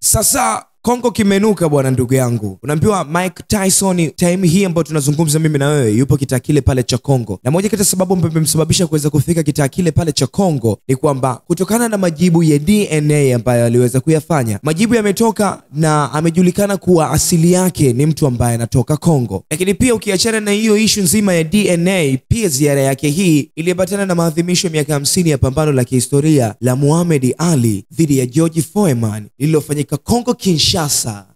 Sasa Kongo kimenuka bwana ndugu yangu. Unaambiwa Mike Tyson time hii ambayo tunazungumza mimi na wewe yupo kitaa kile pale cha Kongo. Na moja kati ya sababu ambayo imemsababisha kuweza kufika kitaa kile pale cha Kongo ni kwamba kutokana na majibu ya DNA ambayo aliweza kuyafanya. Majibu yametoka na amejulikana kuwa asili yake ni mtu ambaye anatoka Kongo. Lakini pia ukiachana na hiyo issue nzima ya DNA, pia ziara yake hii iliambatana na maadhimisho ya miaka 50 ya pambano la kihistoria la Muhammad Ali dhidi ya George Foreman lililofanyika Kongo Kinshasa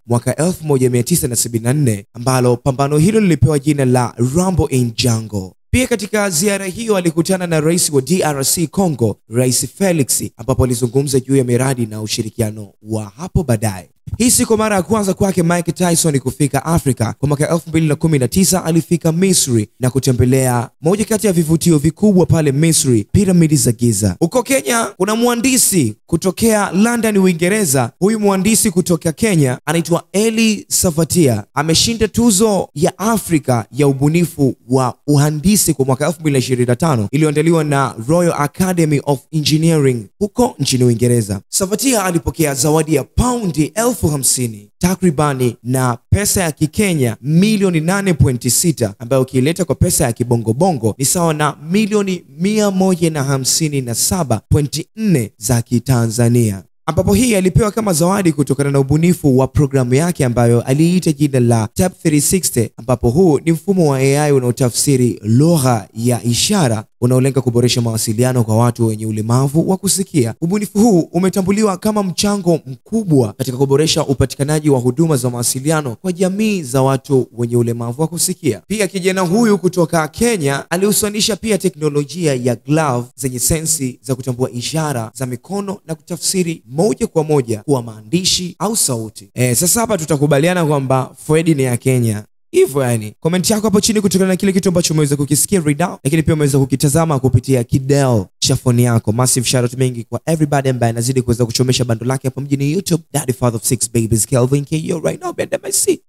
mwaka 1974, ambalo pambano hilo lilipewa jina la Rumble in Jungle. Pia katika ziara hiyo alikutana na rais wa DRC Congo, Rais Felix, ambapo alizungumza juu ya miradi na ushirikiano wa hapo baadaye. Hii si kwa mara ya kwanza kwake Mike Tyson kufika Afrika. Kwa mwaka 2019 alifika Misri na kutembelea moja kati ya vivutio vikubwa pale Misri, piramidi za Giza. Huko Kenya kuna mhandisi kutokea London, Uingereza. Huyu mhandisi kutoka Kenya anaitwa Eli Savatia. Ameshinda tuzo ya Afrika ya ubunifu wa uhandisi kwa mwaka 2025 iliyoandaliwa na Royal Academy of Engineering huko nchini Uingereza. Savatia alipokea zawadi ya paundi 50,000 takribani na pesa ya Kikenya milioni 8.6, ambayo ukileta kwa pesa ya kibongobongo ni sawa na milioni 157.4 za Kitanzania, ambapo hii alipewa kama zawadi kutokana na ubunifu wa programu yake ambayo aliita jina la TAP 360, ambapo huu ni mfumo wa AI unaotafsiri lugha ya ishara unaolenga kuboresha mawasiliano kwa watu wenye ulemavu wa kusikia. Ubunifu huu umetambuliwa kama mchango mkubwa katika kuboresha upatikanaji wa huduma za mawasiliano kwa jamii za watu wenye ulemavu wa kusikia. Pia kijana huyu kutoka Kenya alihusanisha pia teknolojia ya glove zenye sensi za kutambua ishara za mikono na kutafsiri moja kwa moja kuwa maandishi au sauti. Sasa hapa tutakubaliana kwamba Fred ni ya Kenya. Hivyo yani, comment yako hapo chini kutokana na kile kitu ambacho umeweza kukisikia right now, lakini pia umeweza kukitazama kupitia kideo cha phone yako. Massive shout out mengi kwa everybody ambaye anazidi kuweza kuchomesha bando lake hapa mjini YouTube. Daddy father of 6 babies Kelvin KO right now bend my seat.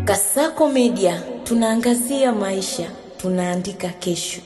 Kasako Media, tunaangazia maisha, tunaandika kesho.